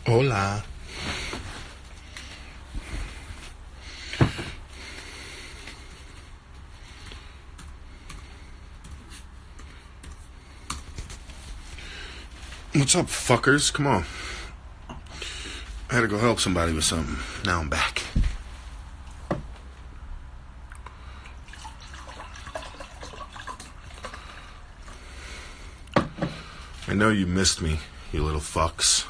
Hola. What's up, fuckers? Come on. I had to go help somebody with something. Now I'm back. I know you missed me, you little fucks.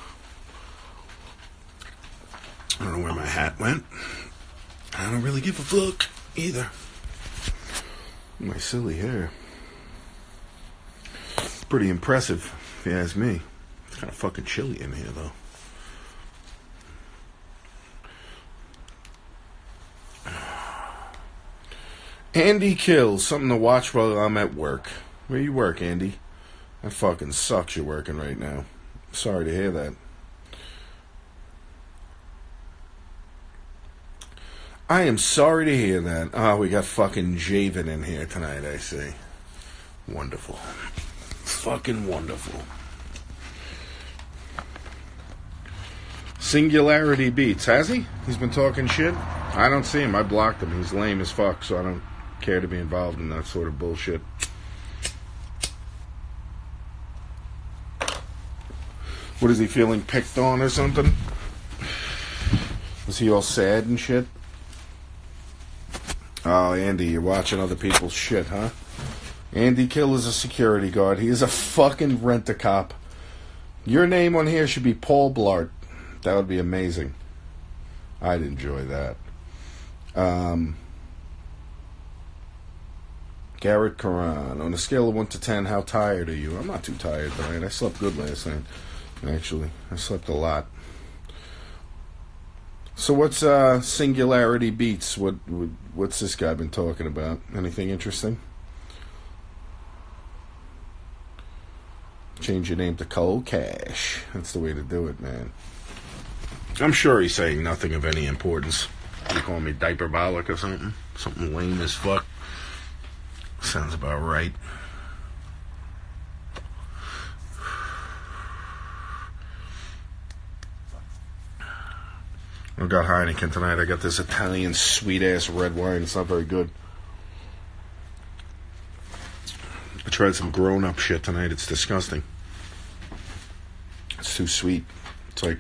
I don't know where my hat went. I don't really give a fuck either. My silly hair. Pretty impressive, if you ask me. It's kind of fucking chilly in here, though. Andy Kills. Something to watch while I'm at work. Where you work, Andy? That fucking sucks you're working right now. Sorry to hear that. I am sorry to hear that. Oh, we got fucking Javen in here tonight, I see. Wonderful. Fucking wonderful. Singularity Beats. Has he? He's been talking shit? I don't see him. I blocked him. He's lame as fuck, so I don't care to be involved in that sort of bullshit. What is he, feeling picked on or something? Is he all sad and shit? Oh, Andy, you're watching other people's shit, huh? Andy Kill is a security guard. He is a fucking rent-a-cop. Your name on here should be Paul Blart. That would be amazing. I'd enjoy that. Garrett Karan. On a scale of 1 to 10, how tired are you? I'm not too tired tonight. I slept good last night. Actually, I slept a lot. So what's Singularity Beats? What's this guy been talking about? Anything interesting? Change your name to Cold Cash. That's the way to do it, man. I'm sure he's saying nothing of any importance. You call me Diabolic or something? Something lame as fuck. Sounds about right. I got Heineken tonight. I got this Italian sweet-ass red wine. It's not very good. I tried some grown-up shit tonight. It's disgusting. It's too sweet. It's like,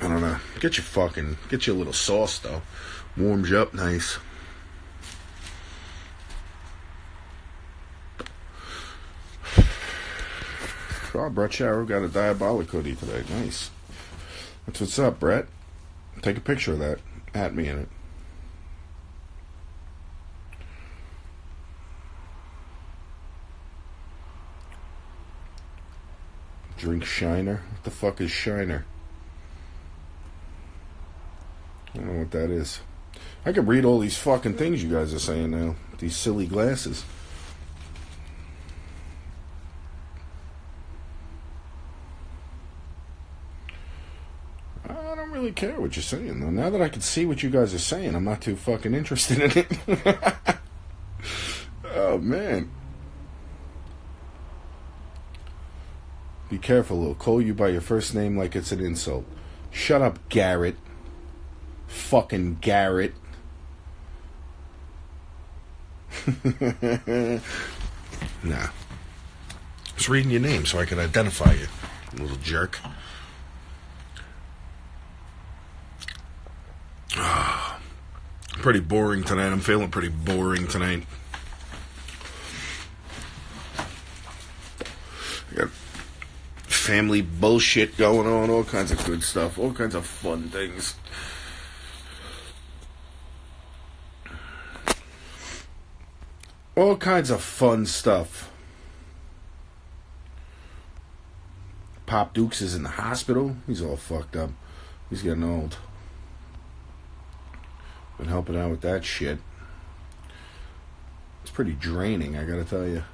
I don't know. Get you a little sauce, though. Warms you up nice. Oh, Brett Sharrow got a Diabolic hoodie today. Nice. That's what's up, Brett. Take a picture of that. At me in it. Drink Shiner? What the fuck is Shiner? I don't know what that is. I can read all these fucking things you guys are saying now. These silly glasses. I don't really care what you're saying, though. Now that I can see what you guys are saying, I'm not too fucking interested in it. Oh, man. Be careful, he'll call you by your first name like it's an insult. Shut up, Garrett. Fucking Garrett. Nah. Just reading your name so I can identify you, little jerk. Pretty boring tonight. I'm feeling pretty boring tonight. I got family bullshit going on, all kinds of good stuff, all kinds of fun things. All kinds of fun stuff. Pop Dukes is in the hospital. He's all fucked up. He's getting old. Been helping out with that shit. It's pretty draining, I gotta tell you.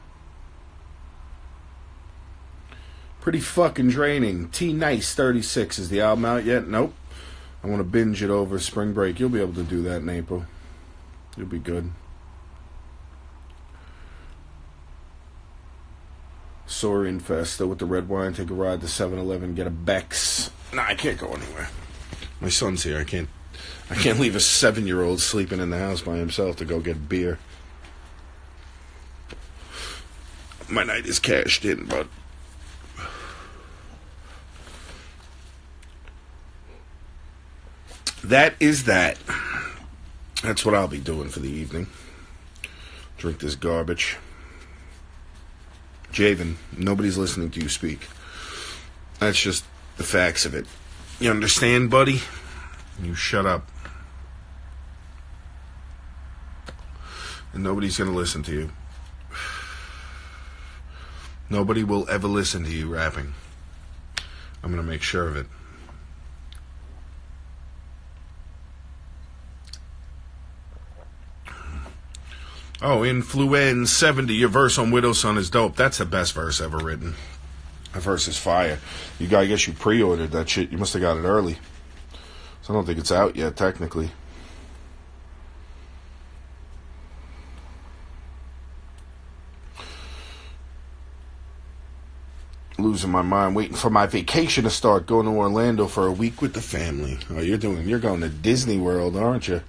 Pretty fucking draining. T-Nice 36. Is the album out yet? Nope. I want to binge it over spring break. You'll be able to do that in April. You'll be good. Soar Infesta with the red wine, take a ride to 7-Eleven, get a Bex. Nah, I can't go anywhere. My son's here. I can't leave a 7-year-old sleeping in the house by himself to go get beer. My night is cashed in, but that is that. That's what I'll be doing for the evening. Drink this garbage. Javen, nobody's listening to you speak. That's just the facts of it. You understand, buddy? You shut up. And nobody's going to listen to you. Nobody will ever listen to you rapping. I'm going to make sure of it. Oh, Influenza 70, your verse on Widow's Son is dope. That's the best verse ever written. That verse is fire. I guess you pre-ordered that shit. You must have got it early. So I don't think it's out yet, technically. Losing my mind, waiting for my vacation to start, going to Orlando for a week with the family. Oh, you're going to Disney World, aren't you?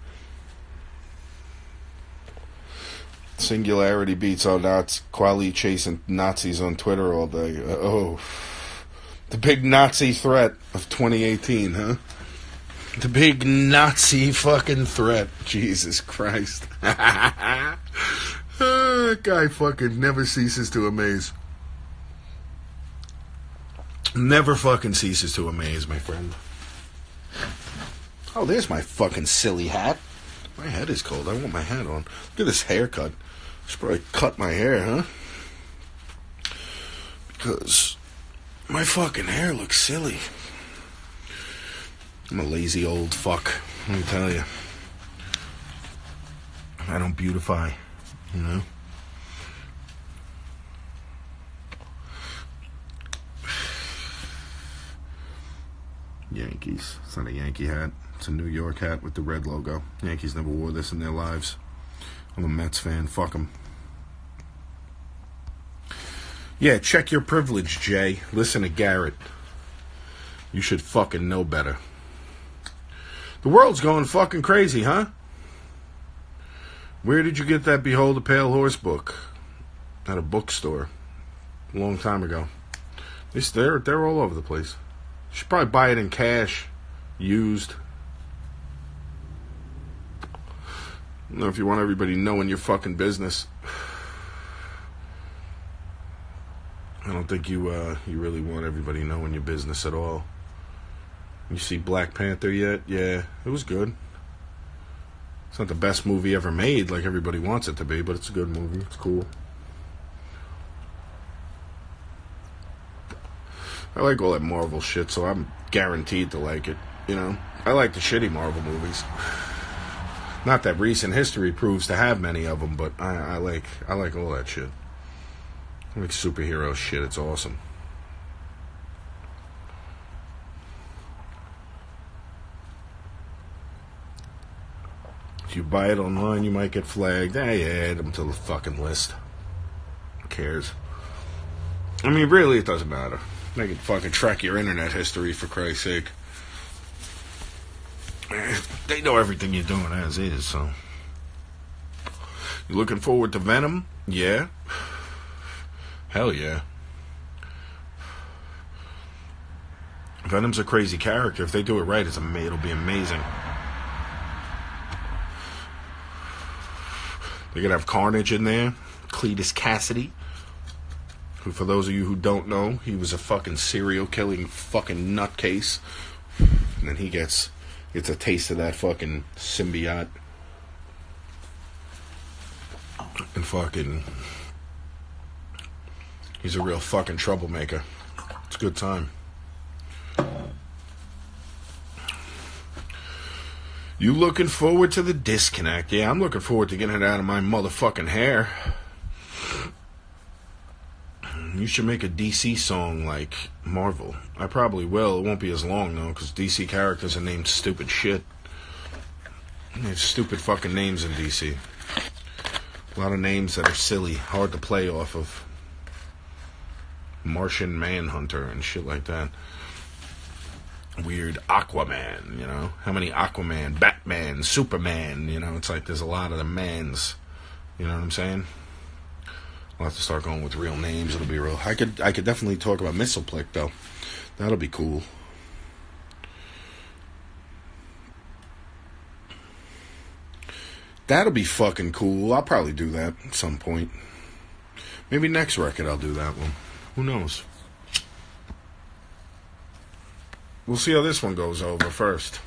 Singularity beats all Nazis, Quali chasing Nazis on Twitter all day. The big Nazi threat of 2018, huh? The big Nazi fucking threat. Jesus Christ. That guy fucking never ceases to amaze. Never fucking ceases to amaze, my friend. Oh, there's my fucking silly hat. My head is cold. I want my hat on. Look at this haircut. I should probably cut my hair, huh? Because my fucking hair looks silly. I'm a lazy old fuck, let me tell you. I don't beautify, you know? Yankees. It's not a Yankee hat. It's a New York hat with the red logo. Yankees never wore this in their lives. I'm a Mets fan. Fuck them. Yeah, check your privilege, Jay. Listen to Garrett. You should fucking know better. The world's going fucking crazy, huh? Where did you get that Behold a Pale Horse book? At a bookstore. A long time ago. They're all over the place. You should probably buy it in cash. Used. You know, if you want everybody knowing your fucking business. I don't think you really want everybody knowing your business at all. You see Black Panther yet? Yeah, it was good. It's not the best movie ever made like everybody wants it to be, but it's a good movie. It's cool. I like all that Marvel shit, so I'm guaranteed to like it, you know? I like the shitty Marvel movies. Not that recent history proves to have many of them, but I like all that shit. I like superhero shit. It's awesome. If you buy it online, you might get flagged. Add them to the fucking list. Who cares? I mean, really, it doesn't matter. They can fucking track your internet history, for Christ's sake. They know everything you're doing as is, so. You looking forward to Venom? Yeah. Hell yeah. Venom's a crazy character. If they do it right, it'll be amazing. They're gonna have Carnage in there. Cletus Cassidy. Who, for those of you who don't know, he was a fucking serial killing fucking nutcase. And then he gets a taste of that fucking symbiote. And fucking... he's a real fucking troublemaker. It's a good time. You looking forward to the disconnect? Yeah, I'm looking forward to getting it out of my motherfucking hair. You should make a DC song like Marvel. I probably will. It won't be as long, though, because DC characters are named stupid shit. They have stupid fucking names in DC. A lot of names that are silly, hard to play off of. Martian Manhunter and shit like that. Weird Aquaman, you know? How many Aquaman, Batman, Superman, you know? It's like there's a lot of the mans. You know what I'm saying? I'll have to start going with real names. It'll be real. I could definitely talk about Missileplick, though. That'll be cool. That'll be fucking cool. I'll probably do that at some point. Maybe next record I'll do that one. Who knows? We'll see how this one goes over first.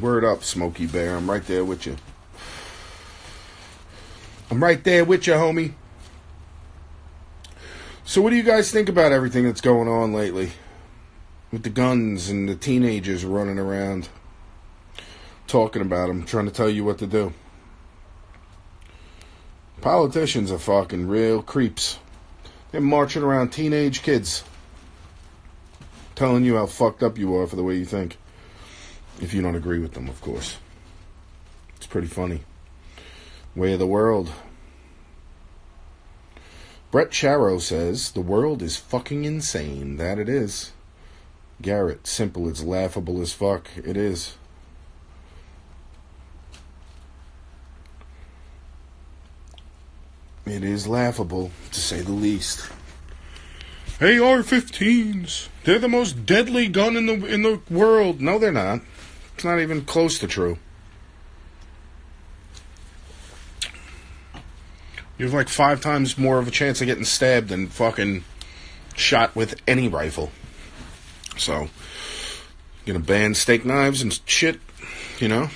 Word up, Smokey Bear. I'm right there with you. I'm right there with you, homie. So what do you guys think about everything that's going on lately? With the guns and the teenagers running around. Talking about them, trying to tell you what to do. Politicians are fucking real creeps. They're marching around teenage kids. Telling you how fucked up you are for the way you think. If you don't agree with them, of course. It's pretty funny. Way of the world. Brett Sharrow says, the world is fucking insane. That it is. Garrett, simple, it's laughable as fuck. It is. It is laughable, to say the least. AR-15s. They're the most deadly gun in the world. No, they're not. It's not even close to true. You have like 5 times more of a chance of getting stabbed than fucking shot with any rifle. So, gonna ban steak knives and shit, you know?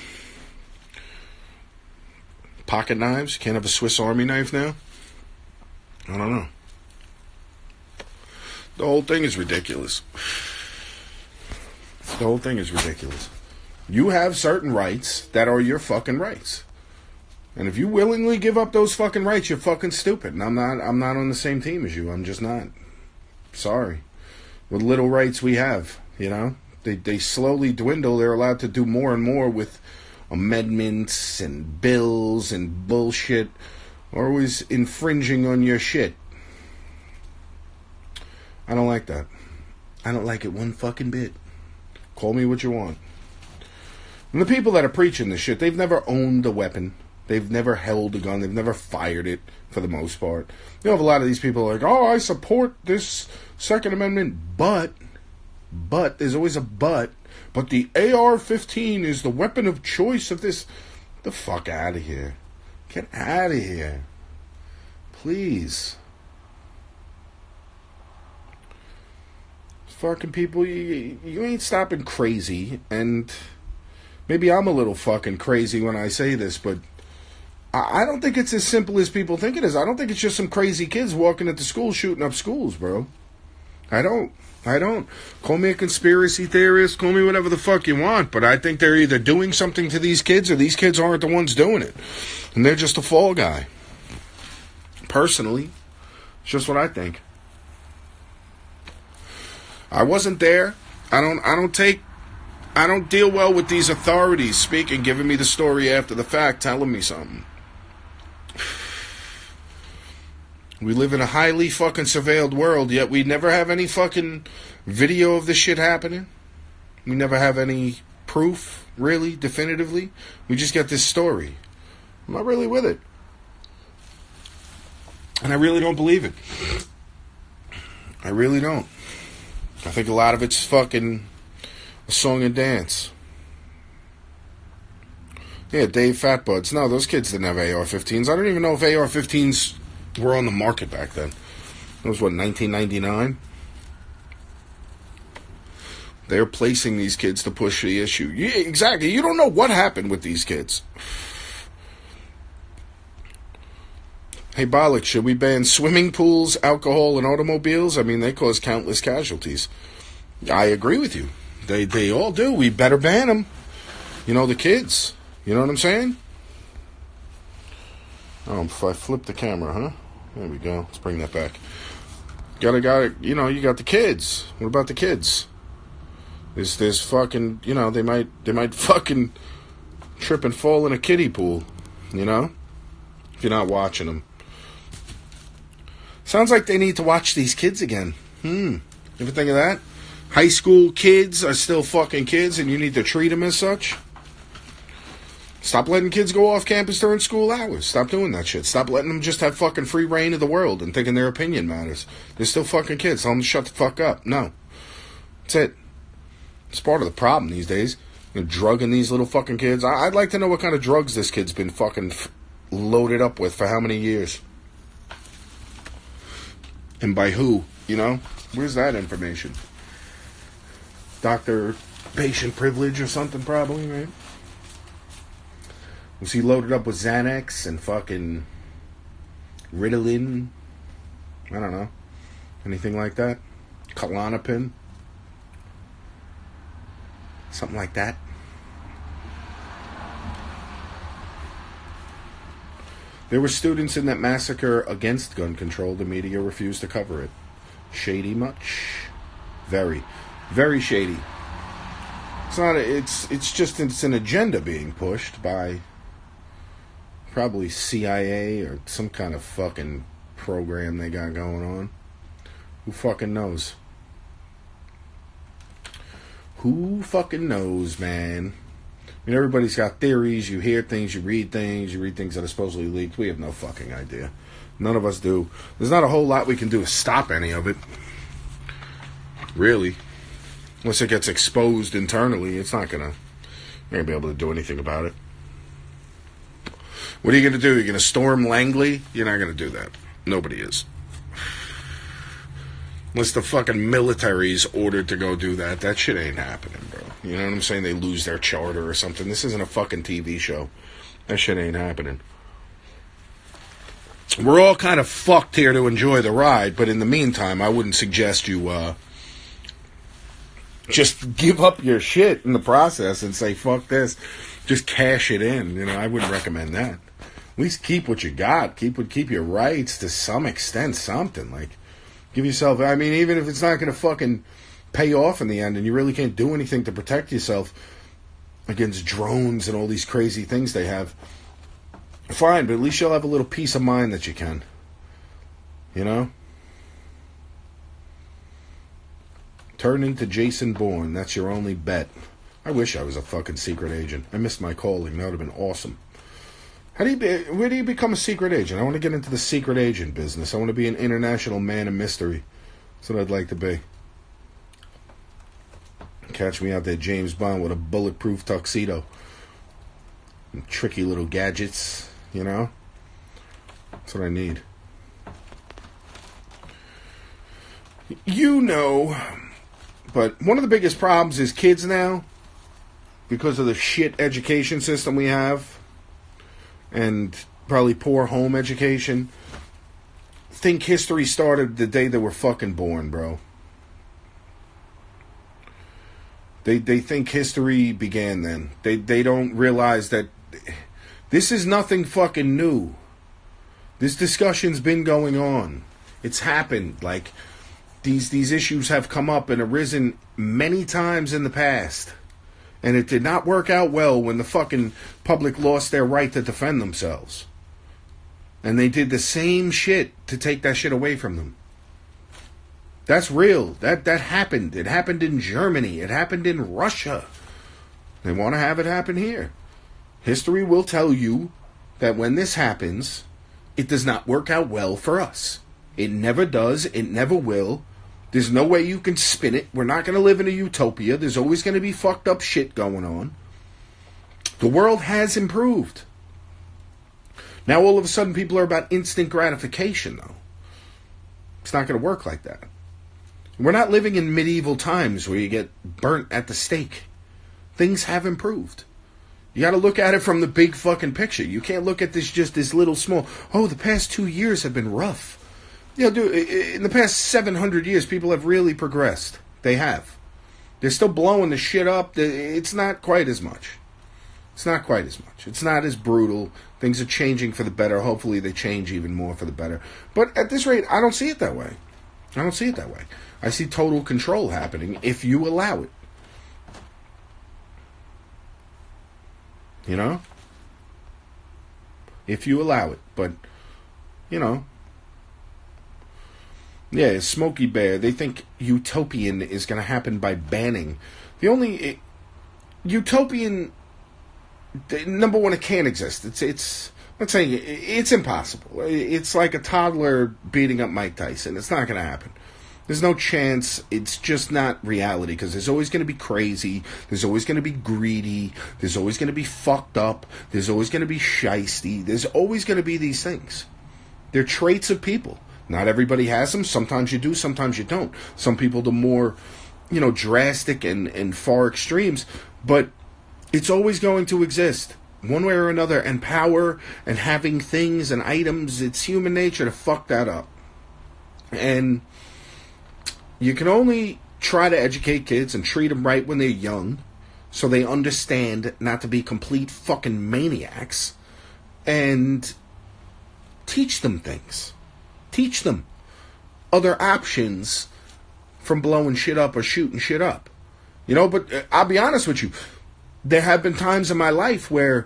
Pocket knives. Can't have a Swiss Army knife now. I don't know. The whole thing is ridiculous. The whole thing is ridiculous. You have certain rights that are your fucking rights. And if you willingly give up those fucking rights, you're fucking stupid. And I'm not on the same team as you. I'm just not. Sorry. With little rights we have, you know? They slowly dwindle. They're allowed to do more and more with amendments and bills and bullshit, always infringing on your shit. I don't like that. I don't like it one fucking bit. Call me what you want. And the people that are preaching this shit, they've never owned a weapon. They've never held a gun. They've never fired it, for the most part. You have a lot of these people like, oh, I support this Second Amendment, but, there's always a but the AR-15 is the weapon of choice of this. Get the fuck out of here. Get out of here. Please. Fucking people, you ain't stopping crazy, and maybe I'm a little fucking crazy when I say this, but I don't think it's as simple as people think it is. I don't think it's just some crazy kids walking into school shooting up schools, bro. I don't. Call me a conspiracy theorist, call me whatever the fuck you want, but I think they're either doing something to these kids or these kids aren't the ones doing it. And they're just a fall guy. Personally, it's just what I think. I wasn't there. I don't deal well with these authorities speaking, giving me the story after the fact, telling me something. We live in a highly fucking surveilled world, yet we never have any fucking video of this shit happening. We never have any proof, really, definitively. We just get this story. I'm not really with it. And I really don't believe it. I really don't. I think a lot of it's fucking a song and dance. Yeah, Dave Fatbuds. No, those kids didn't have AR-15s. I don't even know if AR-15s were on the market back then. It was, 1999? They're placing these kids to push the issue. Yeah, exactly. You don't know what happened with these kids. Hey, Diabolic, should we ban swimming pools, alcohol, and automobiles? I mean, they cause countless casualties. I agree with you. They all do. We better ban them. You know, the kids. You know what I'm saying? Oh, if I flip the camera, huh? There we go. Let's bring that back. Gotta, you know, you got the kids. What about the kids? There's fucking, you know, they might fucking trip and fall in a kiddie pool, you know? If you're not watching them. Sounds like they need to watch these kids again. You ever think of that? High school kids are still fucking kids and you need to treat them as such? Stop letting kids go off campus during school hours. Stop doing that shit. Stop letting them just have fucking free reign of the world and thinking their opinion matters. They're still fucking kids. Tell them to shut the fuck up. No. That's it. It's part of the problem these days. They're drugging these little fucking kids. I'd like to know what kind of drugs this kid's been fucking loaded up with for how many years. And by who, you know? Where's that information? Doctor patient privilege or something probably, right? Was he loaded up with Xanax and fucking Ritalin? I don't know. Anything like that? Klonopin? Something like that. There were students in that massacre against gun control. The media refused to cover it. Shady much? Very. Very shady. It's an agenda being pushed by probably CIA or some kind of fucking program they got going on. Who fucking knows? Who fucking knows, man? I mean, everybody's got theories. You hear things, you read things that are supposedly leaked. We have no fucking idea. None of us do. There's not a whole lot we can do to stop any of it. Really. Unless it gets exposed internally, you're not going to be able to do anything about it. What are you going to do? You're going to storm Langley? You're not going to do that. Nobody is. Unless the fucking military's ordered to go do that. That shit ain't happening, bro. You know what I'm saying? They lose their charter or something. This isn't a fucking TV show. That shit ain't happening. We're all kind of fucked here to enjoy the ride, but in the meantime, I wouldn't suggest you just give up your shit in the process and say, fuck this. Just cash it in. You know, I wouldn't recommend that. At least keep what you got. Keep your rights to some extent, something. Like, give yourself, I mean, even if it's not going to fucking pay off in the end and you really can't do anything to protect yourself against drones and all these crazy things they have, fine, but at least you'll have a little peace of mind that you can. You know? Turn into Jason Bourne. That's your only bet. I wish I was a fucking secret agent. I missed my calling. That would have been awesome. Where do you become a secret agent? I want to get into the secret agent business. I want to be an international man of mystery. That's what I'd like to be. Catch me out there, James Bond, with a bulletproof tuxedo. And tricky little gadgets, you know? That's what I need. You know, but one of the biggest problems is kids now, because of the shit education system we have, and probably poor home education, think history started the day they were fucking born, bro. They think history began then. They don't realize that this is nothing fucking new. This discussion's been going on. It's happened. Like, these issues have come up and arisen many times in the past. And it did not work out well when the fucking public lost their right to defend themselves. And they did the same shit to take that shit away from them. That's real. That happened. It happened in Germany. It happened in Russia. They want to have it happen here. History will tell you that when this happens, it does not work out well for us. It never does. It never will. There's no way you can spin it. We're not going to live in a utopia. There's always going to be fucked up shit going on. The world has improved. Now all of a sudden people are about instant gratification, though. It's not going to work like that. We're not living in medieval times where you get burnt at the stake. Things have improved. You got to look at it from the big fucking picture. You can't look at this just this little small, oh, the past 2 years have been rough. You know, dude, in the past 700 years, people have really progressed. They have. They're still blowing the shit up. It's not quite as much. It's not quite as much. It's not as brutal. Things are changing for the better. Hopefully they change even more for the better. But at this rate, I don't see it that way. I don't see it that way. I see total control happening if you allow it. You know? If you allow it. But, you know, Yeah, Smokey Bear. They think utopian is going to happen by banning. The only utopian, number one, it can't exist. It's. Let's say it's impossible. It's like a toddler beating up Mike Tyson. It's not going to happen. There's no chance. It's just not reality because there's always going to be crazy. There's always going to be greedy. There's always going to be fucked up. There's always going to be shisty. There's always going to be these things. They're traits of people. Not everybody has them. Sometimes you do, sometimes you don't. Some people the more, drastic and far extremes. But it's always going to exist. One way or another, and power and having things and items, it's human nature to fuck that up. And you can only try to educate kids and treat them right when they're young so they understand not to be complete fucking maniacs and teach them things. Teach them other options from blowing shit up or shooting shit up. But I'll be honest with you. There have been times in my life where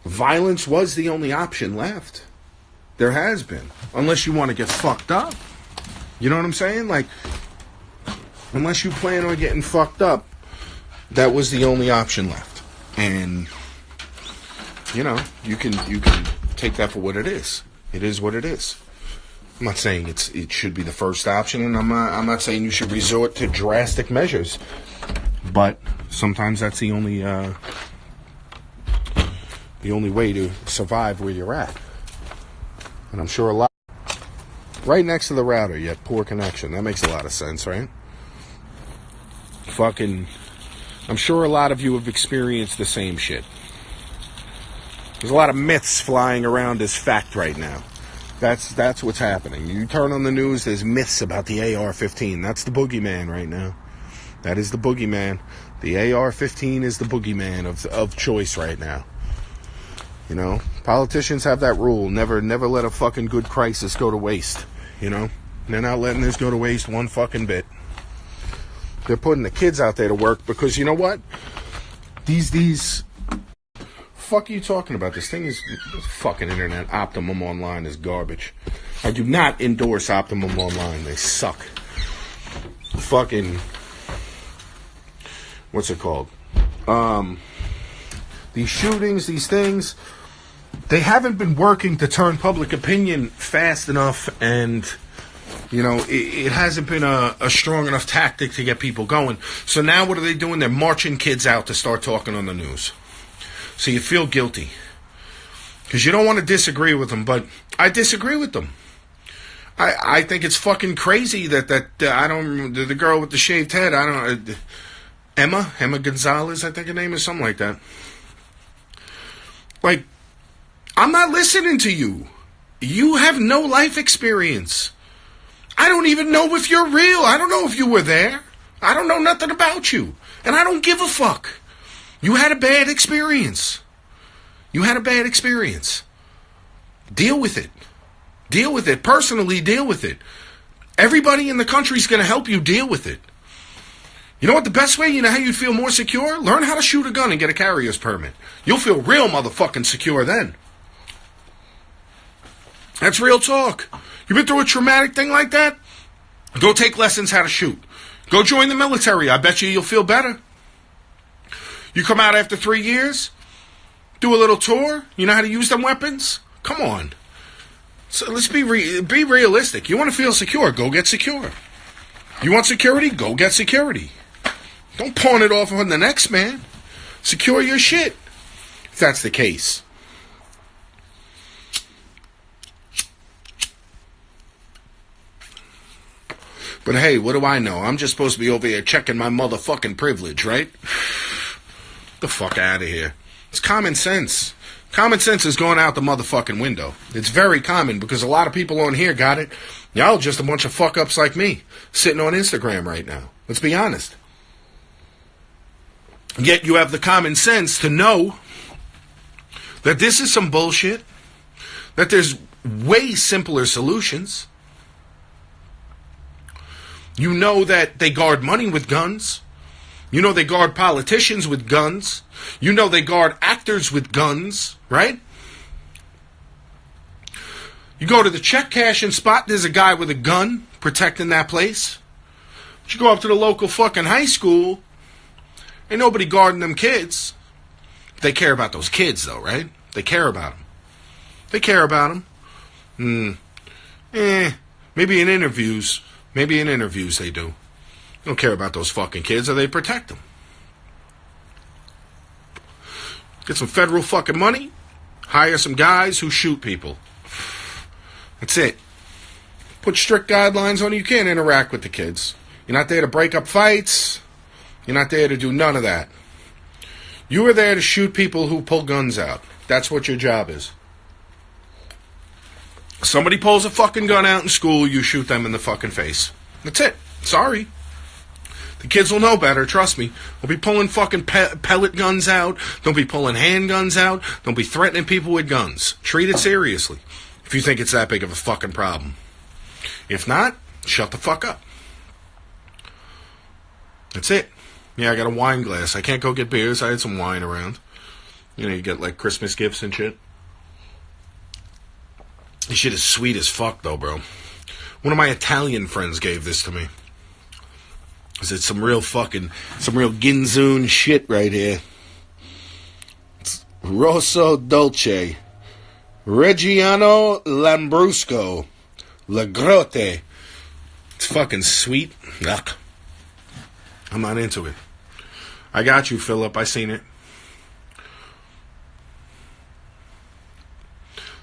violence was the only option left. There has been. Unless you want to get fucked up. You know what I'm saying? Like, unless you plan on getting fucked up, that was the only option left. And, you can take that for what it is. It is what it is. I'm not saying it should be the first option, and I'm not saying you should resort to drastic measures. But sometimes that's the only way to survive where you're at. And I'm sure a lot right next to the router, yet poor connection. That makes a lot of sense, right? I'm sure a lot of you have experienced the same shit. There's a lot of myths flying around as fact right now. That's what's happening. You turn on the news, there's myths about the AR-15. That's the boogeyman right now. That is the boogeyman. The AR-15 is the boogeyman of choice right now. Politicians have that rule. Never let a fucking good crisis go to waste. They're not letting this go to waste one fucking bit. They're putting the kids out there to work because you know what? These fuck are you talking about? This thing is fucking internet. Optimum Online is garbage. I do not endorse Optimum Online. They suck. Fucking what's it called? These shootings, these things, they haven't been working to turn public opinion fast enough, and it hasn't been a strong enough tactic to get people going. So now what are they doing? They're marching kids out to start talking on the news. So you feel guilty because you don't want to disagree with them, but I disagree with them. I think it's fucking crazy that the girl with the shaved head, Emma Gonzalez, I think her name is, something like that. Like, I'm not listening to you. You have no life experience. I don't even know if you're real. I don't know if you were there. I don't know nothing about you. And I don't give a fuck. You had a bad experience. You had a bad experience. Deal with it. Deal with it. Personally, deal with it. Everybody in the country is going to help you deal with it. You know what the best way, how you'd feel more secure? Learn how to shoot a gun and get a carrier's permit. You'll feel real motherfucking secure then. That's real talk. You've been through a traumatic thing like that? Go take lessons how to shoot. Go join the military. I bet you'll feel better. You come out after 3 years, do a little tour. You know how to use them weapons? Come on. So let's be realistic. You want to feel secure? Go get secure. You want security? Go get security. Don't pawn it off on the next man. Secure your shit, if that's the case. But hey, what do I know? I'm just supposed to be over here checking my motherfucking privilege, right? The fuck out of here. It's common sense. Common sense is going out the motherfucking window. It's very common because a lot of people on here got it. Y'all just a bunch of fuck-ups like me, sitting on Instagram right now. Let's be honest. Yet you have the common sense to know that this is some bullshit, that there's way simpler solutions. You know that they guard money with guns. You know they guard politicians with guns. You know they guard actors with guns, right? You go to the check cashing spot, there's a guy with a gun protecting that place. But you go up to the local fucking high school, ain't nobody guarding them kids. They care about those kids, though, right? They care about them. They care about them. Maybe in interviews. Maybe in interviews they do. They don't care about those fucking kids, or they protect them. Get some federal fucking money. Hire some guys who shoot people. That's it. Put strict guidelines on you. You can't interact with the kids. You're not there to break up fights. You're not there to do none of that. You are there to shoot people who pull guns out. That's what your job is. Somebody pulls a fucking gun out in school, you shoot them in the fucking face. That's it. Sorry. The kids will know better, trust me. Don't be pulling fucking pellet guns out. Don't be pulling handguns out. Don't be threatening people with guns. Treat it seriously if you think it's that big of a fucking problem. If not, shut the fuck up. That's it. Yeah, I got a wine glass. I can't go get beers. I had some wine around. You know, you get like Christmas gifts and shit. This shit is sweet as fuck though, bro. One of my Italian friends gave this to me. It's some real Ginzoon shit right here. It's Rosso Dolce, Reggiano Lambrusco, La Grotte. It's fucking sweet. Yuck. I'm not into it. I got you, Philip. I seen it.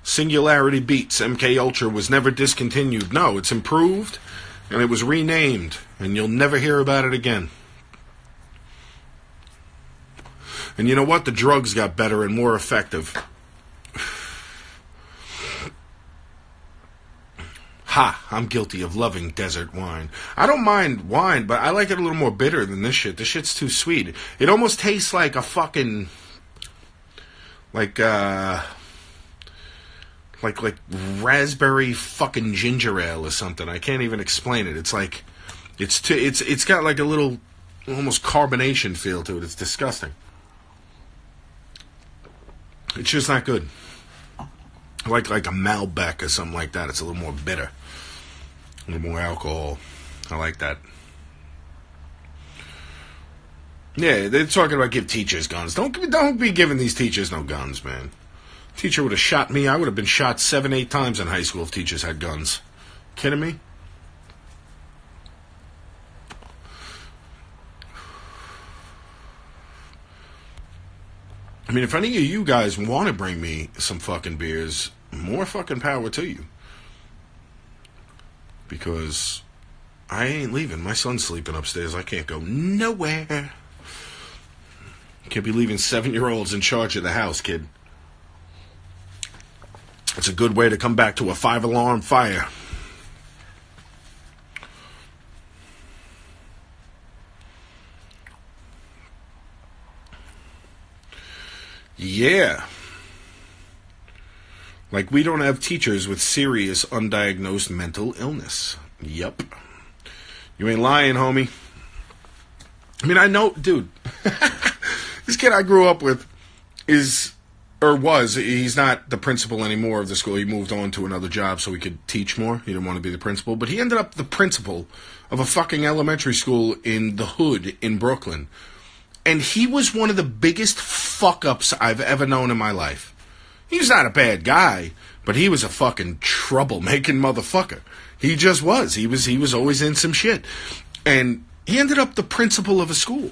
Singularity Beats. MK Ultra was never discontinued. No, it's improved. And it was renamed, and you'll never hear about it again. And you know what? The drugs got better and more effective. Ha! I'm guilty of loving desert wine. I don't mind wine, but I like it a little more bitter than this shit. This shit's too sweet. It almost tastes like a fucking... Like raspberry fucking ginger ale or something. I can't even explain it. It's like it's got like a little almost carbonation feel to it. It's disgusting. It's just not good. I like a Malbec or something like that. It's a little more bitter. A little more alcohol. I like that. Yeah, they're talking about give teachers guns. Don't be giving these teachers no guns, man. Teacher would have shot me. I would have been shot 7-8 times in high school if teachers had guns. Kidding me? I mean, if any of you guys want to bring me some fucking beers, more fucking power to you. Because I ain't leaving. My son's sleeping upstairs. I can't go nowhere. Can't be leaving 7-year-olds in charge of the house, kid. It's a good way to come back to a 5-alarm fire. Yeah. Like we don't have teachers with serious undiagnosed mental illness. Yup. You ain't lying, homie. I mean, I know, dude. This kid I grew up with he's not the principal anymore of the school. He moved on to another job so he could teach more. He didn't want to be the principal. But he ended up the principal of a fucking elementary school in the hood in Brooklyn. And he was one of the biggest fuck-ups I've ever known in my life. He was not a bad guy, but he was a fucking troublemaking motherfucker. He just was. He was always in some shit. And he ended up the principal of a school.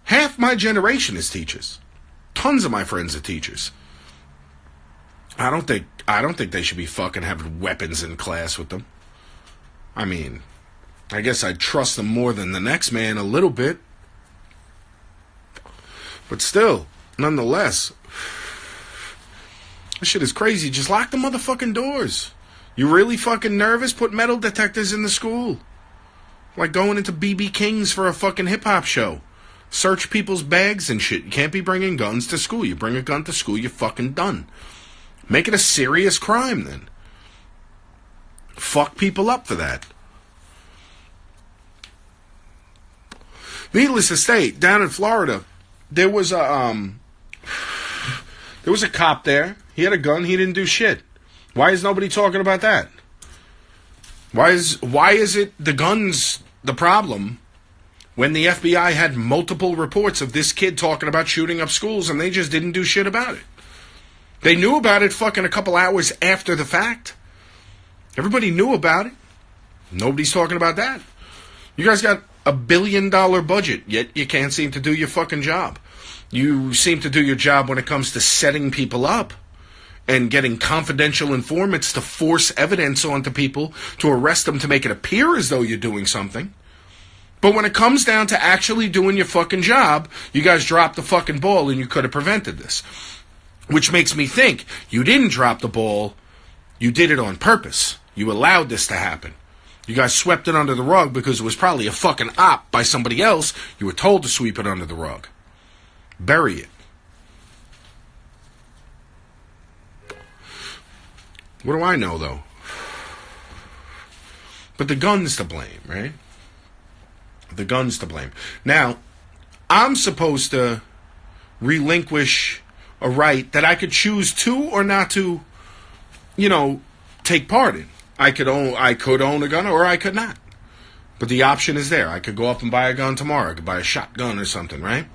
Half my generation is teachers. Tons of my friends are teachers. I don't think they should be fucking having weapons in class with them. I mean, I guess I'd trust them more than the next man a little bit. But still, nonetheless, this shit is crazy. Just lock the motherfucking doors. You really fucking nervous? Put metal detectors in the school. Like going into B.B. King's for a fucking hip-hop show. Search people's bags and shit. You can't be bringing guns to school. You bring a gun to school, you're fucking done. Make it a serious crime, then. Fuck people up for that. Needless to state, down in Florida, there was a cop there. He had a gun. He didn't do shit. Why is nobody talking about that? Why is it the guns the problem when the FBI had multiple reports of this kid talking about shooting up schools and they just didn't do shit about it? They knew about it fucking a couple hours after the fact. Everybody knew about it. Nobody's talking about that. You guys got $1 billion budget, yet you can't seem to do your fucking job. You seem to do your job when it comes to setting people up and getting confidential informants to force evidence onto people to arrest them to make it appear as though you're doing something. But when it comes down to actually doing your fucking job, you guys dropped the fucking ball and you could have prevented this. Which makes me think you didn't drop the ball, you did it on purpose. You allowed this to happen. You guys swept it under the rug because it was probably a fucking op by somebody else. You were told to sweep it under the rug. Bury it. What do I know, though? But the gun's to blame, right? The gun's to blame. Now, I'm supposed to relinquish a right that I could choose to or not to, take part in. I could own a gun or I could not. But the option is there. I could go up and buy a gun tomorrow. I could buy a shotgun or something, right?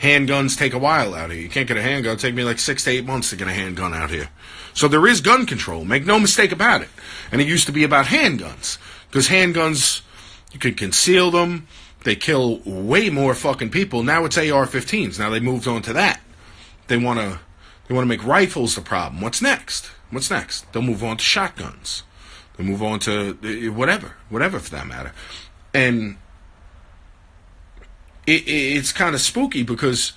Handguns take a while out here. You can't get a handgun. It'll take me like 6 to 8 months to get a handgun out here. So there is gun control. Make no mistake about it. And it used to be about handguns. Because handguns, you could conceal them. They kill way more fucking people. Now it's AR-15s. Now they moved on to that. They want to make rifles the problem. What's next? They'll move on to shotguns. They'll move on to whatever for that matter. And it's kind of spooky because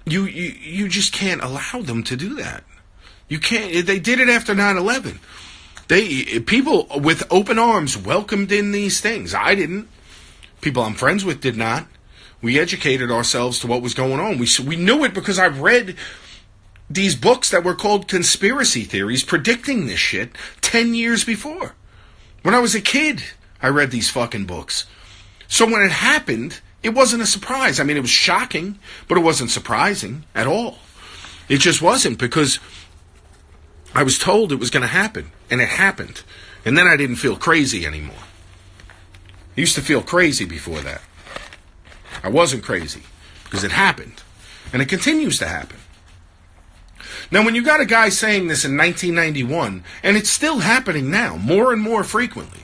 you just can't allow them to do that. You can't. They did it after 9/11. People with open arms welcomed in these things. I didn't. People I'm friends with did not. We educated ourselves to what was going on. We knew it because I read these books that were called conspiracy theories predicting this shit 10 years before. When I was a kid, I read these fucking books. So when it happened, it wasn't a surprise. I mean, it was shocking, but it wasn't surprising at all. It just wasn't because I was told it was going to happen, and it happened. And then I didn't feel crazy anymore. I used to feel crazy before that. I wasn't crazy because it happened, and it continues to happen. Now, when you got a guy saying this in 1991, and it's still happening now, more and more frequently,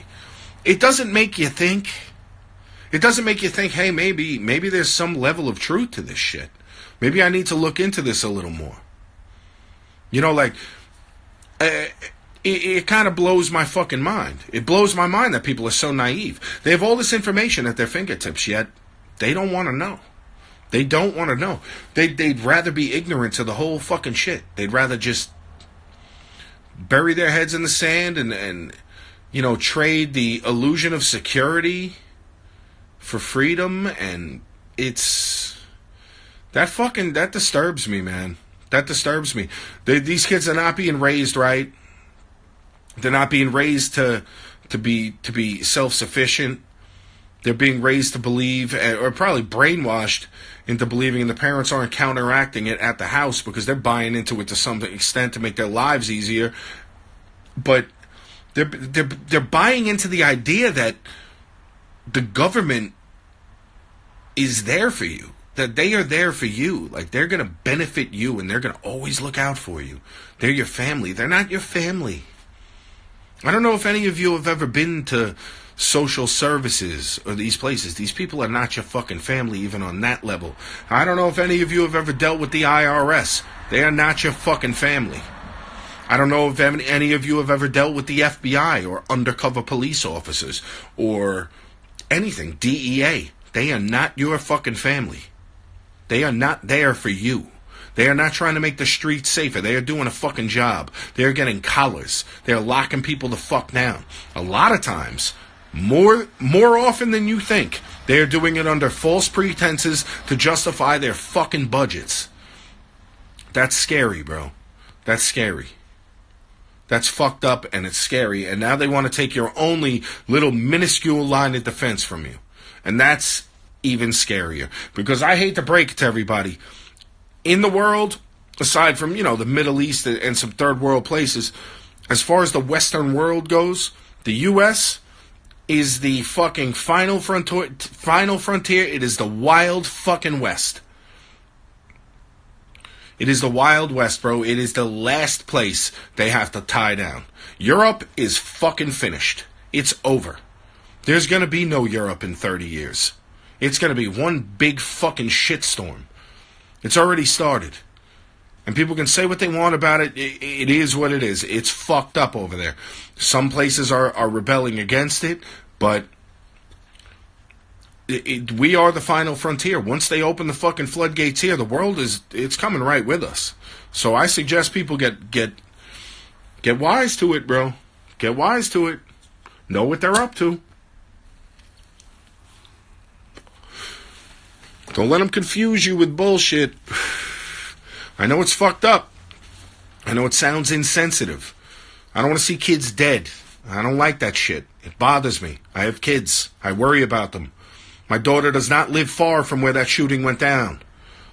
it doesn't make you think. It doesn't make you think, hey, maybe there's some level of truth to this shit. Maybe I need to look into this a little more. It kind of blows my fucking mind. It blows my mind that people are so naive. They have all this information at their fingertips, yet they don't want to know. They don't want to know. They'd rather be ignorant to the whole fucking shit. They'd rather just bury their heads in the sand and trade the illusion of security for freedom. And that disturbs me, man. That disturbs me. These kids are not being raised right. They're not being raised to be self-sufficient. They're being raised to believe, or probably brainwashed into believing, and the parents aren't counteracting it at the house because they're buying into it to some extent to make their lives easier. But they're buying into the idea that the government is there for you, that they are there for you, like they're going to benefit you and they're going to always look out for you. They're your family. They're not your family. I don't know if any of you have ever been to social services or these places. These people are not your fucking family even on that level. I don't know if any of you have ever dealt with the IRS. They are not your fucking family. I don't know if any of you have ever dealt with the FBI or undercover police officers or anything, DEA. They are not your fucking family. They are not there for you. They are not trying to make the streets safer. They are doing a fucking job. They are getting collars. They are locking people the fuck down. A lot of times, more often than you think, they are doing it under false pretenses to justify their fucking budgets. That's scary, bro. That's scary. That's fucked up and it's scary. And now they want to take your only little minuscule line of defense from you. And that's even scarier. Because I hate to break it to everybody. In the world, aside from, the Middle East and some third world places, as far as the Western world goes, the U.S. is the fucking final frontier. It is the wild fucking West. It is the Wild West, bro. It is the last place they have to tie down. Europe is fucking finished. It's over. There's going to be no Europe in 30 years. It's going to be one big fucking shitstorm. It's already started. And people can say what they want about it. It is what it is. It's fucked up over there. Some places are rebelling against it, but we are the final frontier. Once they open the fucking floodgates here, the world it's coming right with us. So I suggest people get wise to it, bro. Get wise to it. Know what they're up to. Don't let them confuse you with bullshit. I know it's fucked up. I know it sounds insensitive. I don't want to see kids dead. I don't like that shit. It bothers me. I have kids. I worry about them. My daughter does not live far from where that shooting went down.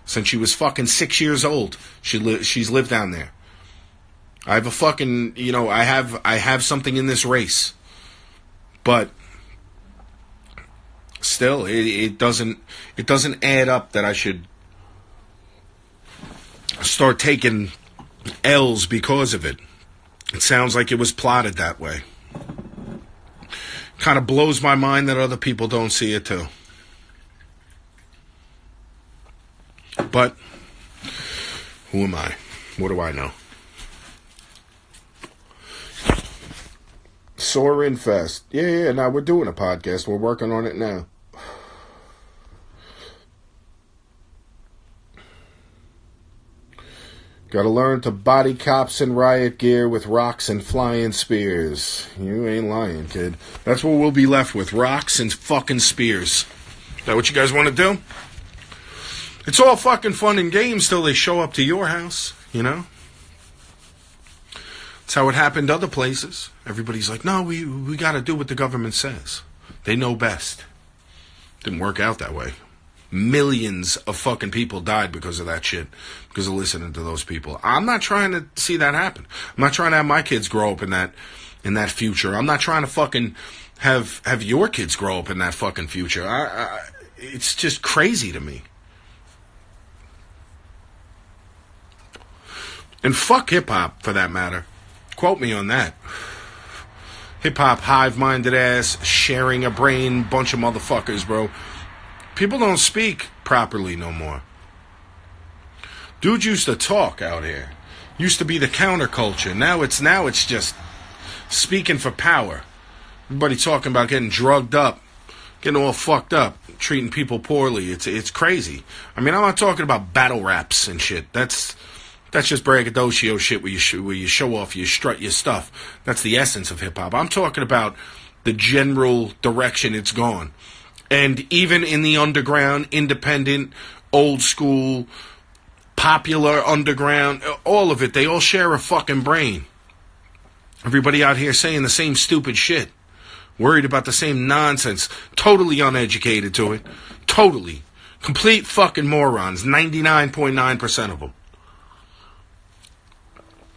Since she was fucking 6 years old, she's lived down there. I have a fucking, I have something in this race. But still, it doesn't add up that I should start taking L's because of it. It sounds like it was plotted that way. Kind of blows my mind that other people don't see it too. But who am I? What do I know? Soaring Fest. Yeah, now we're doing a podcast. We're working on it now. Gotta learn to body cops in riot gear with rocks and flying spears. You ain't lying, kid. That's what we'll be left with. Rocks and fucking spears. Is that what you guys want to do? It's all fucking fun and games till they show up to your house, That's how it happened other places. Everybody's like, no, we gotta do what the government says. They know best. Didn't work out that way. Millions of fucking people died because of that shit. Because of listening to those people. I'm not trying to see that happen. I'm not trying to have my kids grow up in that future. I'm not trying to fucking have your kids grow up in that fucking future. It's just crazy to me. And fuck hip-hop, for that matter. Quote me on that. Hip-hop, hive-minded ass, sharing a brain, bunch of motherfuckers, bro. People don't speak properly no more. Dudes used to talk out here. Used to be the counterculture. Now it's just speaking for power. Everybody talking about getting drugged up, getting all fucked up, treating people poorly. It's crazy. I mean, I'm not talking about battle raps and shit. That's just braggadocio shit where you show off, you strut your stuff. That's the essence of hip-hop. I'm talking about the general direction it's gone. And even in the underground, independent, old school, popular underground, all of it, they all share a fucking brain. Everybody out here saying the same stupid shit. Worried about the same nonsense. Totally uneducated to it. Totally. Complete fucking morons. 99.9% of them.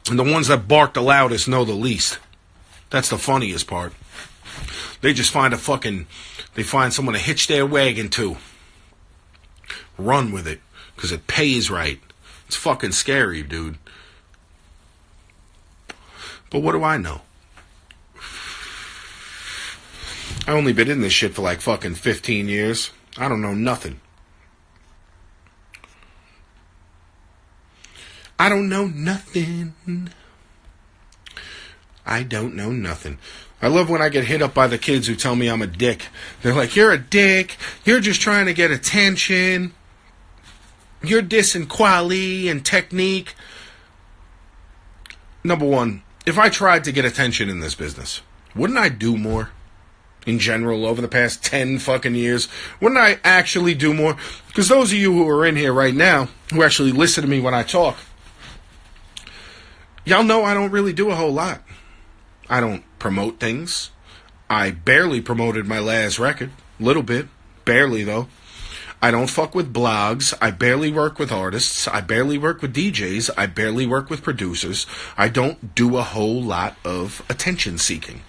And the ones that bark the loudest know the least. That's the funniest part. They just find they find someone to hitch their wagon to. Run with it. Because it pays right. It's fucking scary, dude. But what do I know? I only been in this shit for like fucking 15 years. I don't know nothing. I don't know nothing. I don't know nothing. I love when I get hit up by the kids who tell me I'm a dick. They're like, you're a dick. You're just trying to get attention. You're dissing quality and technique. Number one, if I tried to get attention in this business, wouldn't I do more? In general, over the past 10 fucking years, wouldn't I actually do more? Because those of you who are in here right now, who actually listen to me when I talk, y'all know I don't really do a whole lot. I don't promote things. I barely promoted my last record. Little bit. Barely, though. I don't fuck with blogs. I barely work with artists. I barely work with DJs. I barely work with producers. I don't do a whole lot of attention seeking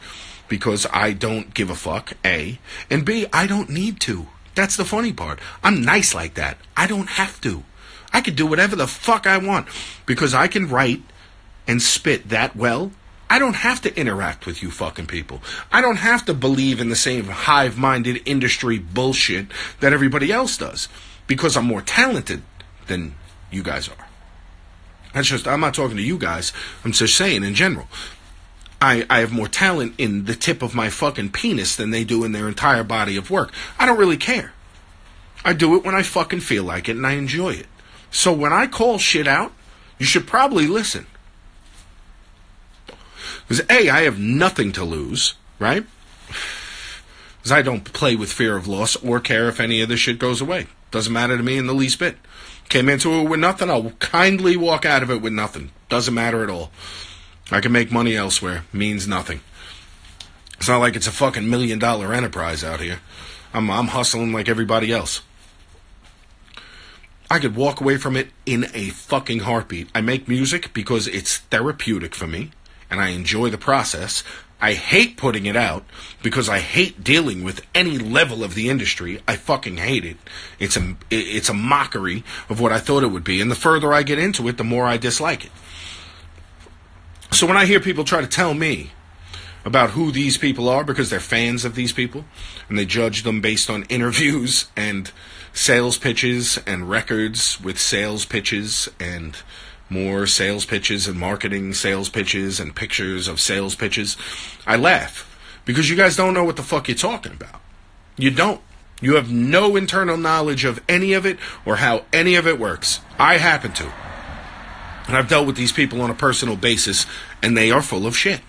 because I don't give a fuck, A. And B, I don't need to. That's the funny part. I'm nice like that. I don't have to. I can do whatever the fuck I want because I can write and spit that well. I don't have to interact with you fucking people. I don't have to believe in the same hive-minded industry bullshit that everybody else does because I'm more talented than you guys are. I'm not talking to you guys. I'm just saying in general. I have more talent in the tip of my fucking penis than they do in their entire body of work. I don't really care. I do it when I fucking feel like it and I enjoy it. So when I call shit out, you should probably listen. Because A, I have nothing to lose, right? Because I don't play with fear of loss or care if any of this shit goes away. Doesn't matter to me in the least bit. Came into it with nothing, I'll kindly walk out of it with nothing. Doesn't matter at all. I can make money elsewhere. Means nothing. It's not like it's a fucking $1 million enterprise out here. I'm hustling like everybody else. I could walk away from it in a fucking heartbeat. I make music because it's therapeutic for me. And I enjoy the process. I hate putting it out because I hate dealing with any level of the industry. I fucking hate it. It's a mockery of what I thought it would be. And the further I get into it, the more I dislike it. So when I hear people try to tell me about who these people are because they're fans of these people, and they judge them based on interviews and sales pitches and records with sales pitches and more sales pitches and marketing sales pitches and pictures of sales pitches, I laugh because you guys don't know what the fuck you're talking about. You don't. You have no internal knowledge of any of it or how any of it works. I happen to. And I've dealt with these people on a personal basis, and they are full of shit.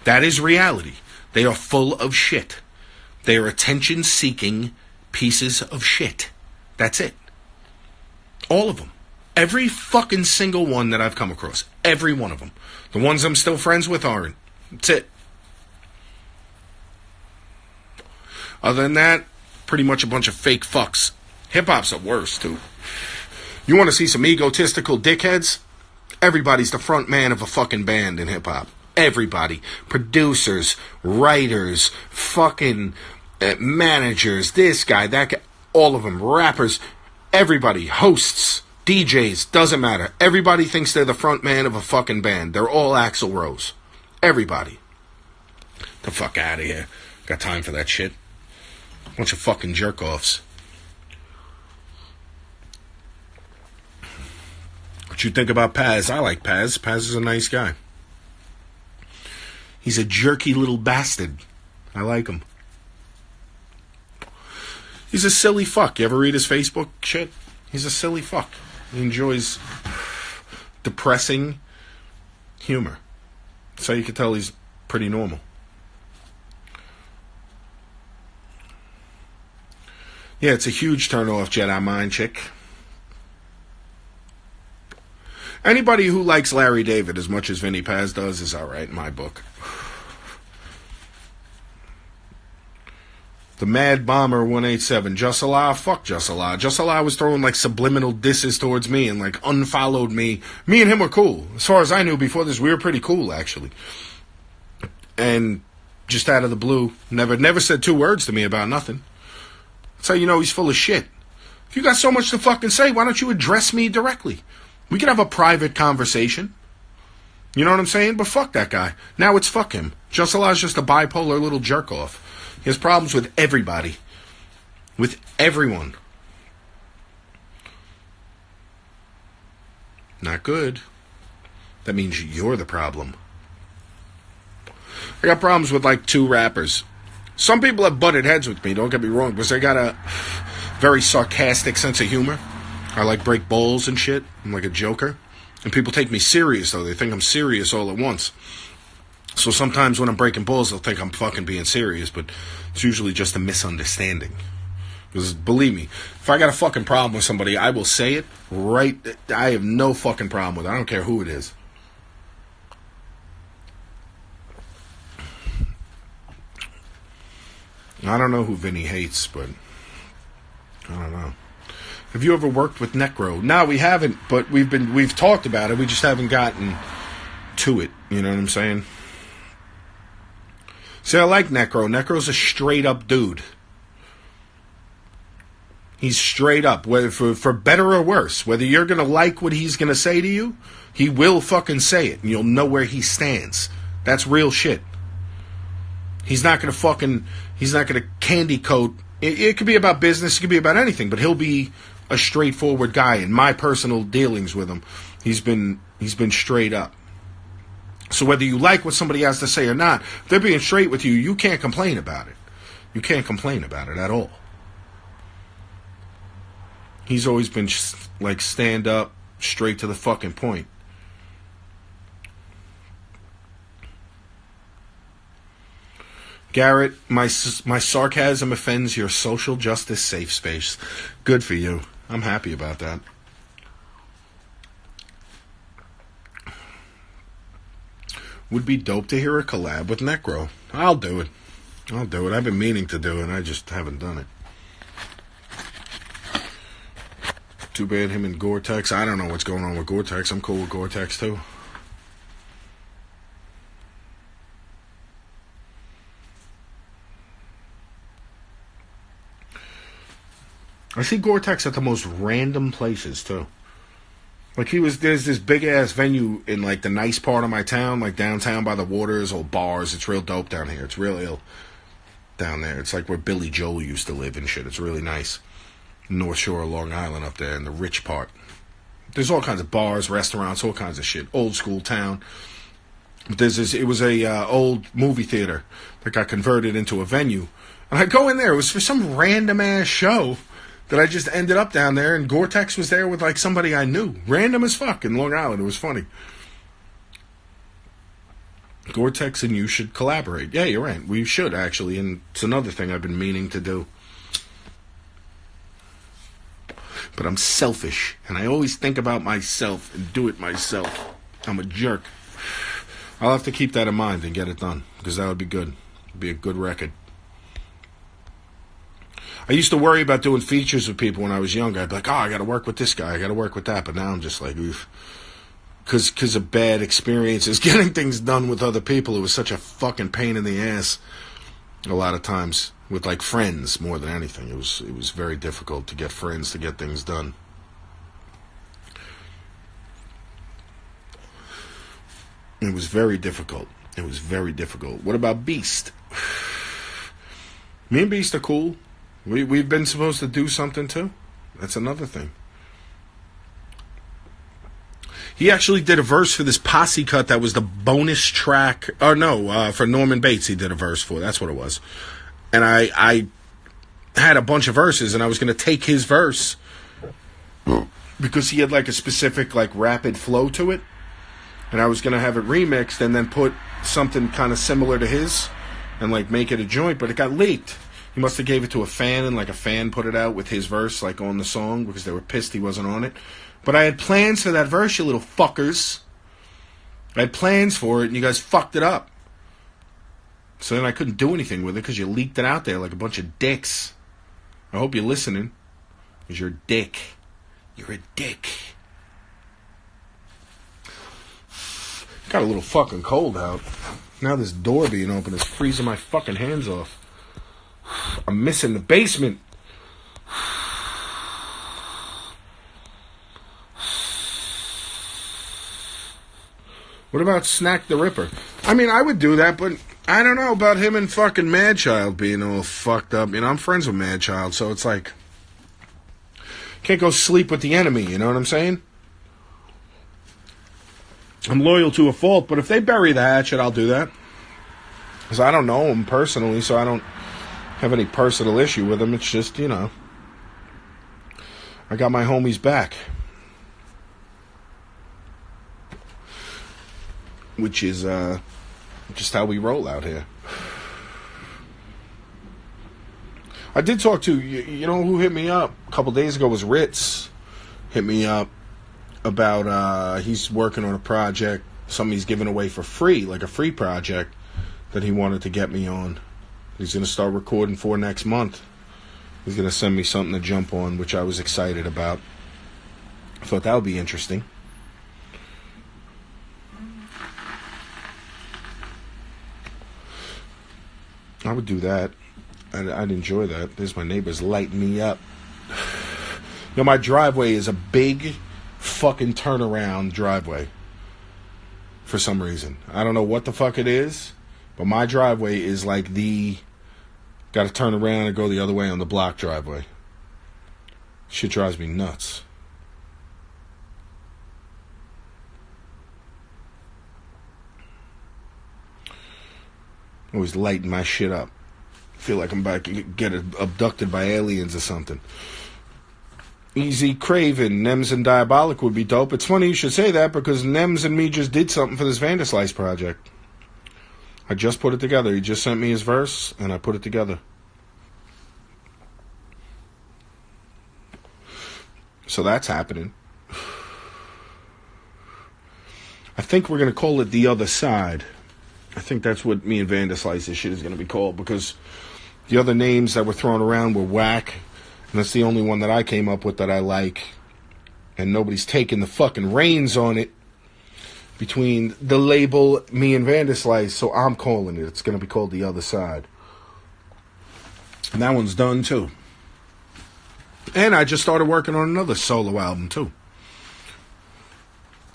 That is reality. They are full of shit. They are attention-seeking pieces of shit. That's it. All of them. Every fucking single one that I've come across. Every one of them. The ones I'm still friends with aren't. That's it. Other than that, pretty much a bunch of fake fucks. Hip-hop's the worst, too. You want to see some egotistical dickheads? Everybody's the front man of a fucking band in hip-hop. Everybody. Producers, writers, fucking managers, this guy, that guy, all of them. Rappers, everybody. Hosts, DJs, doesn't matter. Everybody thinks they're the front man of a fucking band. They're all Axl Rose. Everybody. The fuck out of here. Got time for that shit. Bunch of fucking jerk-offs. What you think about Paz? I like Paz. Paz is a nice guy. He's a jerky little bastard. I like him. He's a silly fuck. You ever read his Facebook shit? He's a silly fuck. He enjoys depressing humor. So you can tell he's pretty normal. Yeah, it's a huge turn off, Jedi Mind Chick. Anybody who likes Larry David as much as Vinny Paz does is alright in my book. The Mad Bomber 187. Just Allah, fuck Just Allah. Just Allah was throwing like subliminal disses towards me and like unfollowed me. Me and him were cool. As far as I knew before this, we were pretty cool actually. And just out of the blue, never said two words to me about nothing. That's how you know he's full of shit. If you got so much to fucking say, why don't you address me directly? We could have a private conversation. You know what I'm saying? But fuck that guy. Now it's fuck him. Just Allah's just a bipolar little jerk-off. He has problems with everybody. With everyone. Not good. That means you're the problem. I got problems with like two rappers. Some people have butted heads with me, don't get me wrong, because they got a very sarcastic sense of humor. I like break bowls and shit. I'm like a joker. And people take me serious, though. They think I'm serious all at once. So sometimes when I'm breaking balls, they'll think I'm fucking being serious, but it's usually just a misunderstanding. Because believe me, if I got a fucking problem with somebody, I will say it right. I have no fucking problem with it. I don't care who it is. I don't know who Vinny hates, but I don't know. Have you ever worked with Necro? No, we haven't, but we've talked about it. We just haven't gotten to it. You know what I'm saying? See, I like Necro. Necro's a straight up dude. He's straight up, whether for better or worse. Whether you're gonna like what he's gonna say to you, he will fucking say it, and you'll know where he stands. That's real shit. He's not gonna candy coat. It could be about business, it could be about anything, but he'll be a straightforward guy. In my personal dealings with him, he's been straight up. So whether you like what somebody has to say or not, if they're being straight with you, you can't complain about it. You can't complain about it at all. He's always been like stand up, straight to the fucking point. Garrett, my sarcasm offends your social justice safe space. Good for you. I'm happy about that. Would be dope to hear a collab with Necro. I'll do it. I've been meaning to do it. I just haven't done it. Too bad him and Gore-Tex. I don't know what's going on with Gore-Tex. I'm cool with Gore-Tex too. I see Gore-Tex at the most random places too. Like there's this big ass venue in like the nice part of my town, like downtown by the waters, old bars. It's real dope down here. It's real ill down there. It's like where Billy Joel used to live and shit. It's really nice. North Shore of Long Island up there in the rich part. There's all kinds of bars, restaurants, all kinds of shit. Old school town. But it was a old movie theater that got converted into a venue. And I go in there. It was for some random ass show that I just ended up down there, and Gore-Tex was there with like somebody I knew. Random as fuck in Long Island. It was funny. Gore-Tex and you should collaborate. Yeah, you're right. We should, actually. And it's another thing I've been meaning to do. But I'm selfish, and I always think about myself and do it myself. I'm a jerk. I'll have to keep that in mind and get it done, because that would be good. It'd be a good record. I used to worry about doing features with people when I was younger. I'd be like, I got to work with this guy, I got to work with that. But now I'm just like, oof. Because of bad experiences getting things done with other people, it was such a fucking pain in the ass a lot of times. With like friends more than anything. It was very difficult to get friends to get things done. It was very difficult. What about Beast? Me and Beast are cool. We've been supposed to do something too. That's another thing. He actually did a verse for this posse cut that was the bonus track. Oh no, for Norman Bates he did a verse for. That's what it was. And I had a bunch of verses, and I was going to take his verse because he had like a specific like rapid flow to it, and I was going to have it remixed and then put something kind of similar to his and like make it a joint, but it got leaked. He must have gave it to a fan, and like a fan put it out with his verse like on the song because they were pissed he wasn't on it. But I had plans for that verse, you little fuckers. I had plans for it, and you guys fucked it up. So then I couldn't do anything with it because you leaked it out there like a bunch of dicks. I hope you're listening, because you're a dick. You're a dick. Got a little fucking cold out. Now this door being open is freezing my fucking hands off. I'm missing the basement. What about Snack the Ripper? I mean, I would do that, but I don't know about him and fucking Madchild being all fucked up. You know, I'm friends with Madchild, so it's like, can't go sleep with the enemy, you know what I'm saying? I'm loyal to a fault, but if they bury the hatchet, I'll do that. Because I don't know him personally, so I don't have any personal issue with him. It's just, you know, I got my homies back. Which is just how we roll out here. I did talk to, you know who hit me up a couple days ago was Ritz. Hit me up about, he's working on a project, something he's giving away for free, like a free project that he wanted to get me on. He's going to start recording for next month. He's going to send me something to jump on, which I was excited about. I thought that would be interesting. I would do that. I'd enjoy that. There's my neighbors lighting me up. You know, my driveway is a big fucking turnaround driveway. For some reason. I don't know what the fuck it is, but my driveway is like the... Got to turn around and go the other way on the block driveway. Shit drives me nuts. Always lighting my shit up. Feel like I'm about to get abducted by aliens or something. Easy Craven, Nems and Diabolic would be dope. It's funny you should say that because Nems and me just did something for this Vanderslice project. I just put it together. He just sent me his verse and I put it together. So that's happening. I think we're going to call it The Other Side. I think that's what me and Vanderslice's shit is going to be called because the other names that were thrown around were whack. And that's the only one that I came up with that I like. And nobody's taking the fucking reins on it between the label, me and Vanderslice. So I'm calling it. It's going to be called The Other Side. And that one's done too. And I just started working on another solo album too.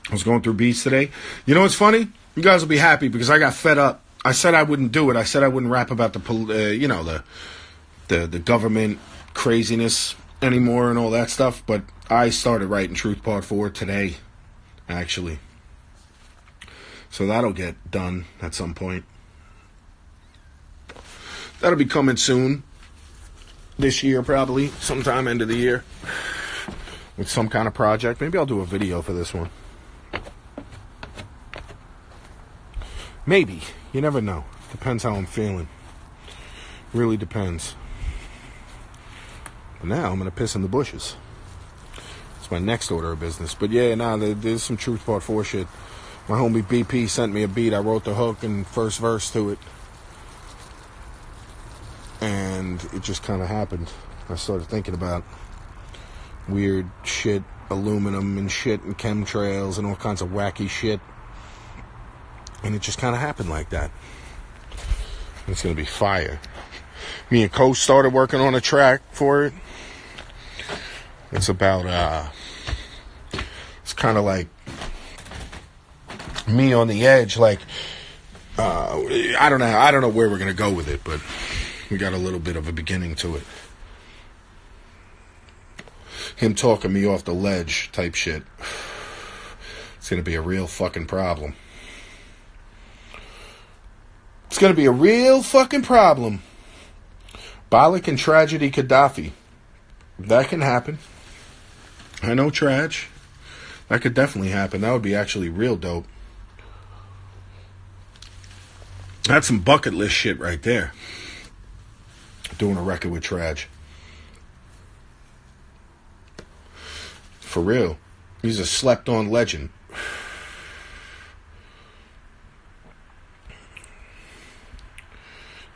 I was going through beats today. You know what's funny? You guys will be happy because I got fed up. I said I wouldn't do it. I said I wouldn't rap about the government craziness anymore and all that stuff. But I started writing Truth Part 4 today, actually. So that'll get done at some point. That'll be coming soon. This year, probably. Sometime end of the year. With some kind of project. Maybe I'll do a video for this one. Maybe. You never know. Depends how I'm feeling. Really depends. But now I'm going to piss in the bushes. It's my next order of business. But yeah, there's some Truth Part 4 shit. My homie BP sent me a beat. I wrote the hook and first verse to it. And it just kind of happened. I started thinking about weird shit, aluminum and shit and chemtrails and all kinds of wacky shit. And it just kind of happened like that. It's going to be fire. Me and Coach started working on a track for it. It's about, it's kind of like me on the edge. Like, I don't know where we're going to go with it, but we got a little bit of a beginning to it. Him talking me off the ledge type shit. It's going to be a real fucking problem. It's going to be a real fucking problem. Diabolic and Tragedy Gaddafi. That can happen. I know Trag. That could definitely happen. That would be actually real dope. That's some bucket list shit right there. Doing a record with Trag. For real. He's a slept-on legend.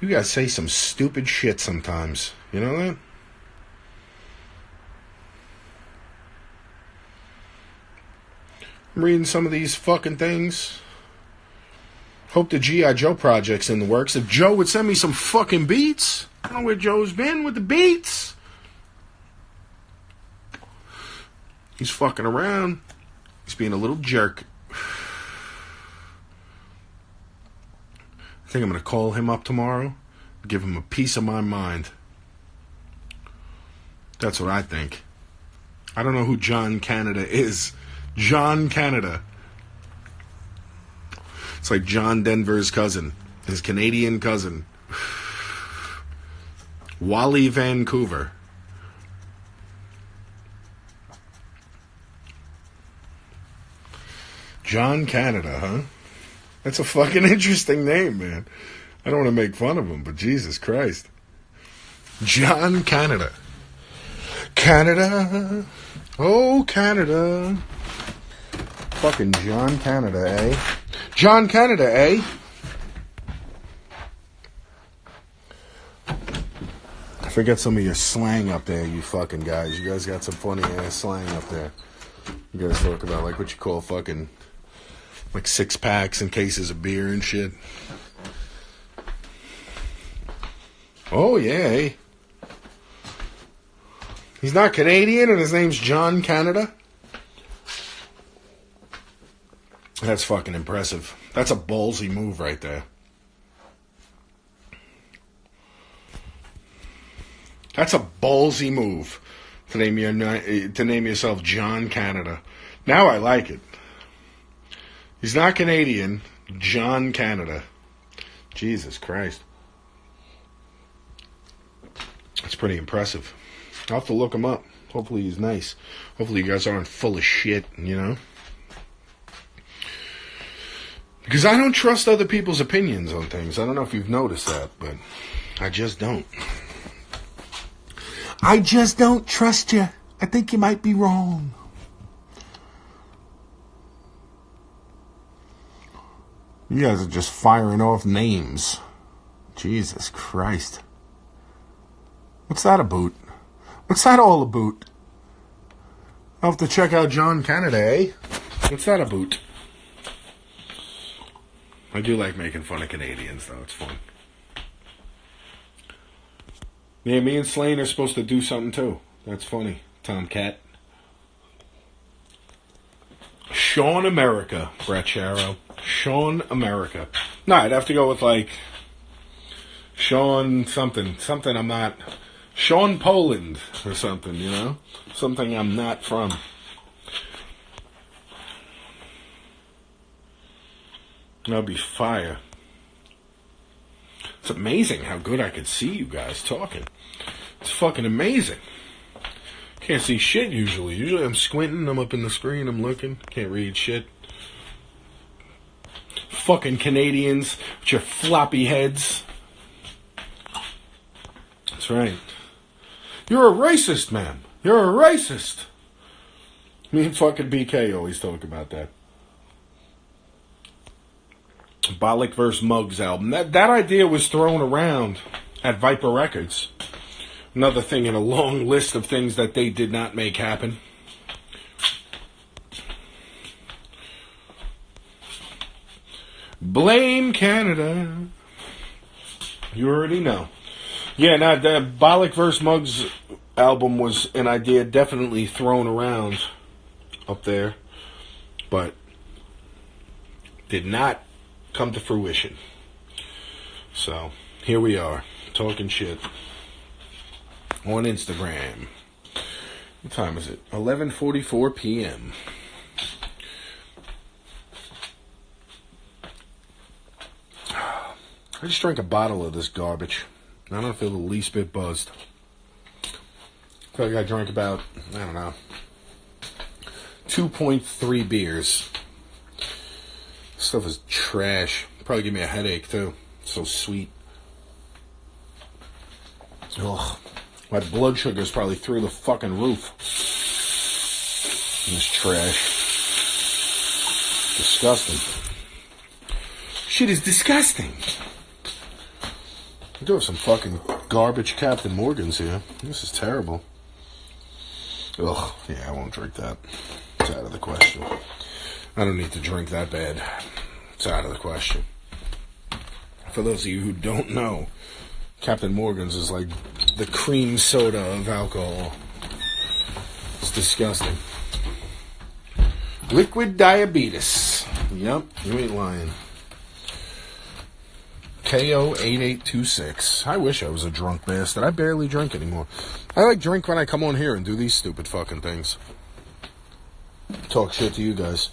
You guys say some stupid shit sometimes. You know that? I'm reading some of these fucking things. Hope the G.I. Joe project's in the works. If Joe would send me some fucking beats. I don't know where Joe's been with the beats. He's fucking around. He's being a little jerk. I think I'm going to call him up tomorrow. Give him a piece of my mind. That's what I think. I don't know who John Canada is. John Canada. It's like John Denver's cousin. His Canadian cousin. Wally Vancouver. John Canada, huh? That's a fucking interesting name, man. I don't want to make fun of him, but Jesus Christ. John Canada. Canada. Oh, Canada. Fucking John Canada, eh? John Canada, eh? forget some of your slang up there, you fucking guys. You guys got some funny ass slang up there. You guys talk about like what you call fucking like 6-packs and cases of beer and shit. Oh yeah, hey. He's not Canadian and his name's John Canada. That's fucking impressive. That's a ballsy move right there. That's a ballsy move to name yourself John Canada. Now I like it. He's not Canadian, John Canada. Jesus Christ. That's pretty impressive. I'll have to look him up. Hopefully he's nice. Hopefully you guys aren't full of shit, you know? Because I don't trust other people's opinions on things. I don't know if you've noticed that, but I just don't. I just don't trust you. I think you might be wrong. You guys are just firing off names. Jesus Christ. What's that about? What's that all about? I'll have to check out John Canada, eh? What's that about? I do like making fun of Canadians, though. It's fun. Yeah, me and Slane are supposed to do something, too. That's funny. Tomcat. Sean America, Brett Sharrow. Sean America. No, I'd have to go with, like, Sean something. Something I'm not... Sean Poland or something, you know? Something I'm not from. That'd be fire. It's amazing how good I could see you guys talking. It's fucking amazing. Can't see shit usually. Usually I'm squinting, I'm up in the screen, I'm looking. Can't read shit. Fucking Canadians with your floppy heads. That's right. You're a racist, man. You're a racist. Me and fucking BK always talk about that. Diabolic vs. Muggs album. That idea was thrown around at Viper Records. Another thing in a long list of things that they did not make happen. Blame Canada. You already know. Yeah, now the Diabolic vs. Muggs album was an idea definitely thrown around up there, but did not come to fruition. So here we are, talking shit on Instagram. What time is it? 11:44 p.m. I just drank a bottle of this garbage. I don't feel the least bit buzzed. I feel like I drank about, I don't know, 2.3 beers. This stuff is trash. Probably give me a headache, too. It's so sweet. Ugh. My blood sugar is probably through the fucking roof. This trash. Disgusting. Shit is disgusting. I do have some fucking garbage Captain Morgans here. This is terrible. Ugh. Yeah, I won't drink that. It's out of the question. I don't need to drink that bad. It's out of the question. For those of you who don't know, Captain Morgan's is like the cream soda of alcohol. It's disgusting. Liquid diabetes. Yep, you ain't lying. KO8826. I wish I was a drunk bastard. I barely drink anymore. I like drink when I come on here and do these stupid fucking things. Talk shit to you guys.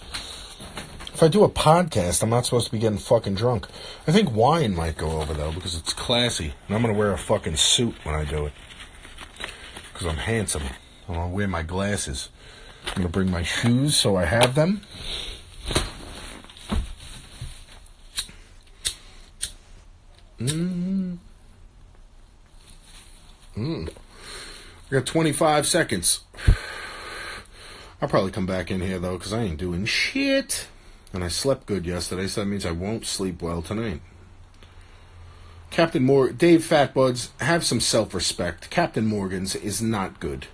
If I do a podcast, I'm not supposed to be getting fucking drunk. I think wine might go over, though, because it's classy. And I'm going to wear a fucking suit when I do it. Because I'm handsome. I'm going to wear my glasses. I'm going to bring my shoes so I have them. I got 25 seconds. I'll probably come back in here, though, because I ain't doing shit. And I slept good yesterday, so that means I won't sleep well tonight. Dave Fatbuds, have some self-respect. Captain Morgan's is not good.